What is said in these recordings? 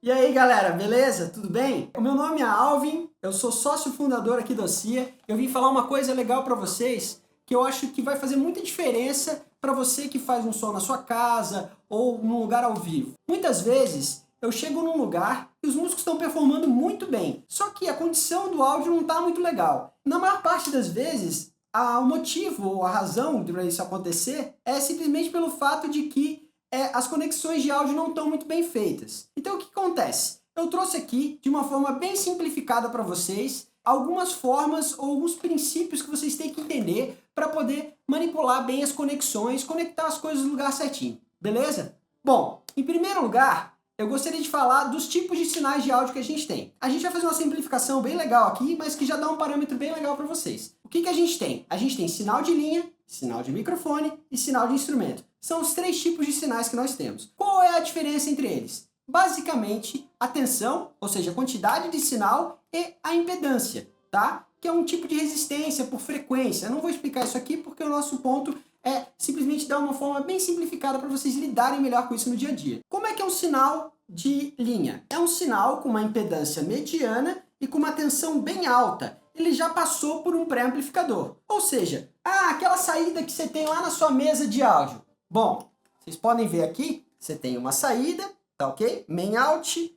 E aí, galera, beleza? Tudo bem? O meu nome é Alvin, eu sou sócio fundador aqui do OCIA. Eu vim falar uma coisa legal para vocês que eu acho que vai fazer muita diferença para você que faz um som na sua casa ou num lugar ao vivo. Muitas vezes eu chego num lugar e os músicos estão performando muito bem, só que a condição do áudio não está muito legal. Na maior parte das vezes, o motivo ou a razão para isso acontecer é simplesmente pelo fato de que as conexões de áudio não estão muito bem feitas. Então o que acontece? Eu trouxe aqui, de uma forma bem simplificada para vocês, algumas formas ou alguns princípios que vocês têm que entender para poder manipular bem as conexões, conectar as coisas no lugar certinho. Beleza? Bom, em primeiro lugar, eu gostaria de falar dos tipos de sinais de áudio que a gente tem. A gente vai fazer uma simplificação bem legal aqui, mas que já dá um parâmetro bem legal para vocês. O que a gente tem? A gente tem sinal de linha, sinal de microfone e sinal de instrumento. São os três tipos de sinais que nós temos. Qual é a diferença entre eles? Basicamente, a tensão, ou seja, a quantidade de sinal, e a impedância, tá? Que é um tipo de resistência por frequência. Eu não vou explicar isso aqui porque o nosso ponto é simplesmente dar uma forma bem simplificada para vocês lidarem melhor com isso no dia a dia. Como é que é um sinal de linha? É um sinal com uma impedância mediana e com uma tensão bem alta. Ele já passou por um pré-amplificador. Ou seja, aquela saída que você tem lá na sua mesa de áudio. Bom, vocês podem ver aqui, você tem uma saída, tá ok? Main out,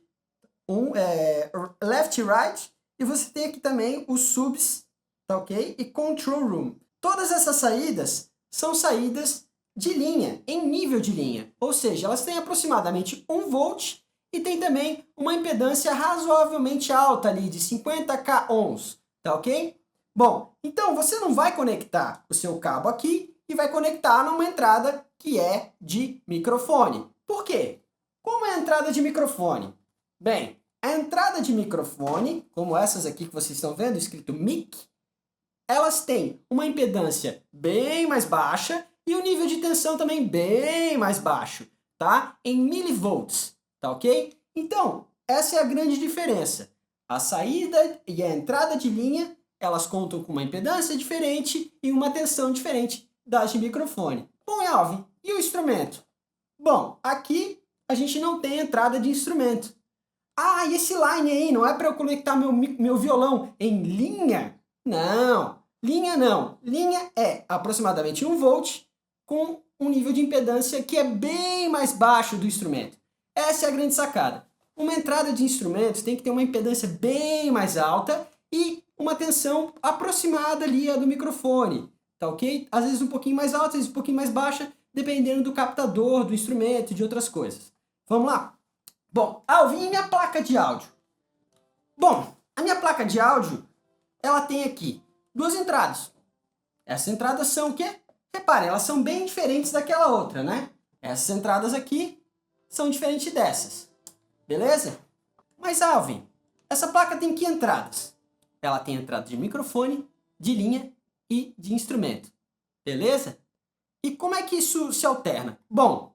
left e right, e você tem aqui também os subs, tá ok? E control room. Todas essas saídas são saídas de linha, em nível de linha. Ou seja, elas têm aproximadamente 1 volt e tem também uma impedância razoavelmente alta ali, de 50k ohms, tá ok? Bom, então você não vai conectar o seu cabo aqui e vai conectar numa entrada que é de microfone. Por quê? Como é a entrada de microfone? Bem, a entrada de microfone, como essas aqui que vocês estão vendo, escrito mic, elas têm uma impedância bem mais baixa e o nível de tensão também bem mais baixo, tá? Em milivolts, tá ok? Então, essa é a grande diferença. A saída e a entrada de linha, elas contam com uma impedância diferente e uma tensão diferente das de microfone. Bom, Alvin, e o instrumento? Bom, aqui a gente não tem entrada de instrumento. E esse line aí, não é para eu conectar meu violão em linha? Não, linha não. Linha é aproximadamente 1 volt com um nível de impedância que é bem mais baixo do instrumento. Essa é a grande sacada. Uma entrada de instrumentos tem que ter uma impedância bem mais alta e uma tensão aproximada ali do microfone, tá ok? Às vezes um pouquinho mais alta, às vezes um pouquinho mais baixa, dependendo do captador, do instrumento e de outras coisas. Vamos lá? Bom, Alvin, e minha placa de áudio? Bom, a minha placa de áudio, ela tem aqui 2 entradas. Essas entradas são o quê? Reparem, elas são bem diferentes daquela outra, né? Essas entradas aqui são diferentes dessas. Beleza? Mas, Alvin, essa placa tem que entradas? Ela tem entrada de microfone, de linha e de instrumento. Beleza? E como é que isso se alterna? Bom,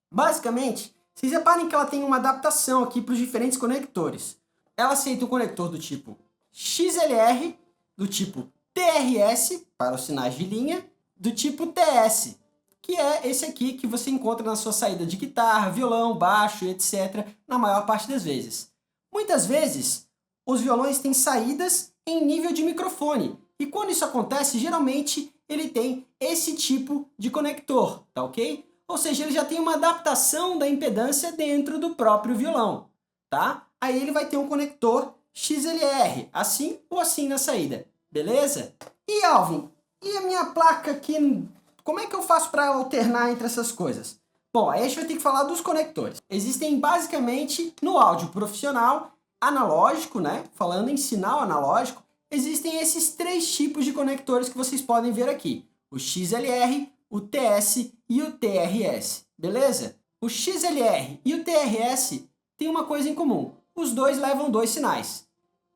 basicamente, vocês reparem que ela tem uma adaptação aqui para os diferentes conectores. Ela aceita o conector do tipo XLR, do tipo TRS, para os sinais de linha, do tipo TS, que é esse aqui que você encontra na sua saída de guitarra, violão, baixo, etc., na maior parte das vezes. Muitas vezes, os violões têm saídas em nível de microfone, e quando isso acontece, geralmente ele tem esse tipo de conector, tá ok? Ou seja, ele já tem uma adaptação da impedância dentro do próprio violão, tá? Aí ele vai ter um conector XLR, assim ou assim na saída, beleza? E Alvin, e a minha placa aqui, como é que eu faço para alternar entre essas coisas? Bom, aí a gente vai ter que falar dos conectores. Existem basicamente no áudio profissional, analógico, né? Falando em sinal analógico, existem esses 3 tipos de conectores que vocês podem ver aqui. O XLR, o TS e o TRS, beleza? O XLR e o TRS têm uma coisa em comum. Os dois levam 2 sinais.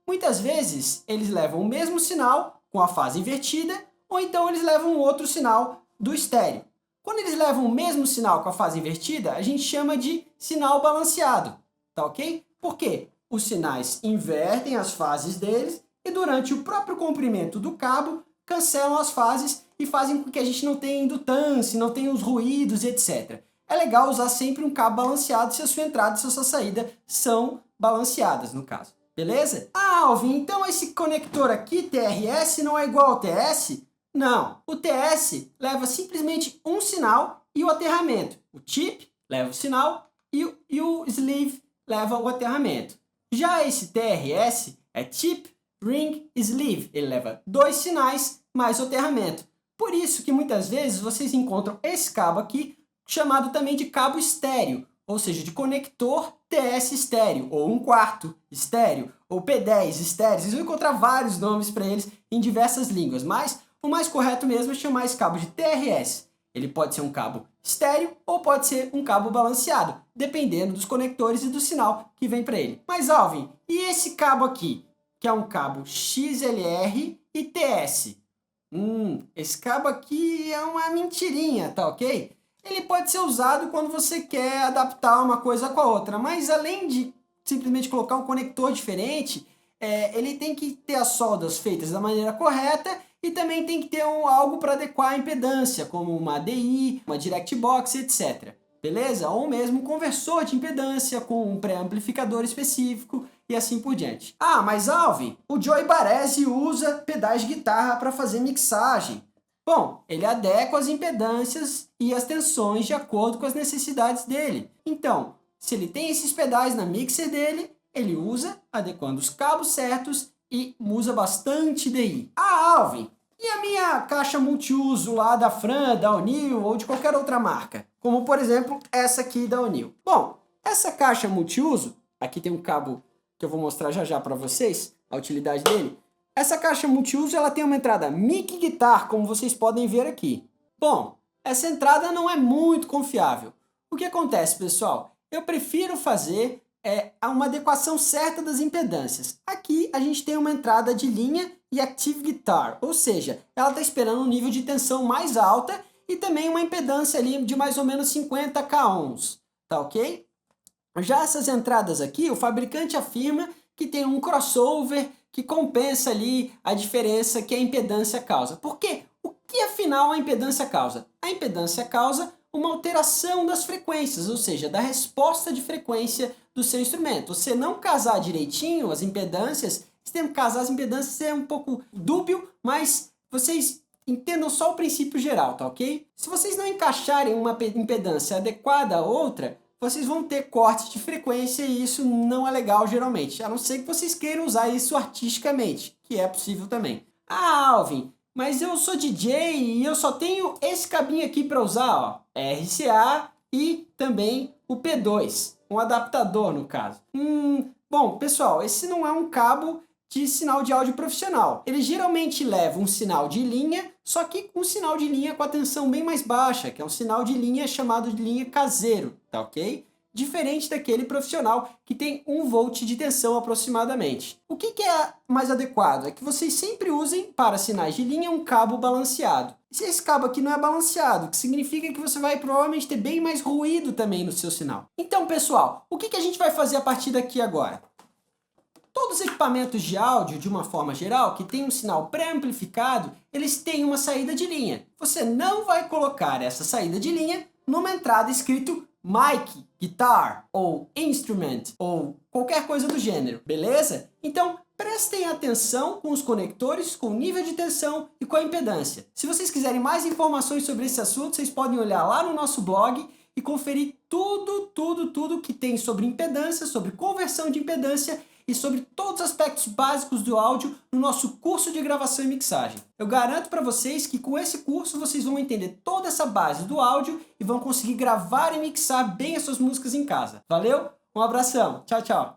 Muitas vezes, eles levam o mesmo sinal com a fase invertida, ou então eles levam outro sinal do estéreo. Quando eles levam o mesmo sinal com a fase invertida, a gente chama de sinal balanceado, tá ok? Por quê? Os sinais invertem as fases deles e durante o próprio comprimento do cabo, cancelam as fases e fazem com que a gente não tenha indutância, não tenha os ruídos, etc. é legal usar sempre um cabo balanceado se a sua entrada e se a sua saída são balanceadas, no caso. Beleza? Ah, Alvin, então esse conector aqui, TRS, não é igual ao TS? Não. O TS leva simplesmente um sinal e o aterramento. O chip leva o sinal e o sleeve leva o aterramento. Já esse TRS é chip, ring, sleeve. Ele leva 2 sinais mais o aterramento. Por isso que muitas vezes vocês encontram esse cabo aqui, chamado também de cabo estéreo, ou seja, de conector TS estéreo, ou 1/4 estéreo, ou P10 estéreo. Vocês vão encontrar vários nomes para eles em diversas línguas, mas o mais correto mesmo é chamar esse cabo de TRS. Ele pode ser um cabo estéreo ou pode ser um cabo balanceado, dependendo dos conectores e do sinal que vem para ele. Mas, Alvin, e esse cabo aqui, que é um cabo XLR e TS? Esse cabo aqui é uma mentirinha, tá ok? Ele pode ser usado quando você quer adaptar uma coisa com a outra, mas além de simplesmente colocar um conector diferente, ele tem que ter as soldas feitas da maneira correta e também tem que ter algo para adequar a impedância, como uma ADI, uma DirectBox, etc. Beleza? Ou mesmo um conversor de impedância com um pré-amplificador específico e assim por diante. Ah, mas Alvin, o Joey Baresi usa pedais de guitarra para fazer mixagem. Bom, ele adequa as impedâncias e as tensões de acordo com as necessidades dele. Então, se ele tem esses pedais na mixer dele, ele usa adequando os cabos certos e usa bastante DI. Ah, Alvin, e a minha caixa multiuso lá da Fran, da O'Neill ou de qualquer outra marca? Como, por exemplo, essa aqui da O'Neill. Bom, essa caixa multiuso, aqui tem um cabo que eu vou mostrar já já para vocês, a utilidade dele. Essa caixa multiuso ela tem uma entrada mic guitar, como vocês podem ver aqui. Bom, essa entrada não é muito confiável. O que acontece, pessoal? Eu prefiro fazer uma adequação certa das impedâncias. Aqui a gente tem uma entrada de linha e active guitar, ou seja, ela está esperando um nível de tensão mais alta e também uma impedância ali de mais ou menos 50k ohms, tá ok? Já essas entradas aqui, o fabricante afirma que tem um crossover que compensa ali a diferença que a impedância causa. Por quê? O que afinal a impedância causa? A impedância causa uma alteração das frequências, ou seja, da resposta de frequência do seu instrumento. Você não casar direitinho as impedâncias, se tem que casar as impedâncias é um pouco dúbio, mas vocês entendam só o princípio geral, tá ok? Se vocês não encaixarem uma impedância adequada a outra, vocês vão ter cortes de frequência e isso não é legal geralmente, a não ser que vocês queiram usar isso artisticamente, que é possível também. Ah, Alvin, mas eu sou DJ e eu só tenho esse cabinho aqui para usar, ó, RCA e também o P2, um adaptador no caso. Bom, pessoal, esse não é um cabo de sinal de áudio profissional. Ele geralmente leva um sinal de linha, só que um sinal de linha com a tensão bem mais baixa, que é um sinal de linha chamado de linha caseiro, tá ok? Diferente daquele profissional que tem 1 volt de tensão aproximadamente. O que é mais adequado? É que vocês sempre usem para sinais de linha um cabo balanceado. Se esse cabo aqui não é balanceado, que significa que você vai provavelmente ter bem mais ruído também no seu sinal. Então, pessoal, o que a gente vai fazer a partir daqui agora? Todos os equipamentos de áudio, de uma forma geral, que tem um sinal pré-amplificado, eles têm uma saída de linha. Você não vai colocar essa saída de linha numa entrada escrito mic, guitar, ou instrument, ou qualquer coisa do gênero, beleza? Então, prestem atenção com os conectores, com o nível de tensão e com a impedância. Se vocês quiserem mais informações sobre esse assunto, vocês podem olhar lá no nosso blog e conferir tudo que tem sobre impedância, sobre conversão de impedância e sobre todos os aspectos básicos do áudio no nosso curso de gravação e mixagem. Eu garanto para vocês que com esse curso vocês vão entender toda essa base do áudio e vão conseguir gravar e mixar bem as suas músicas em casa. Valeu? Um abração. Tchau, tchau.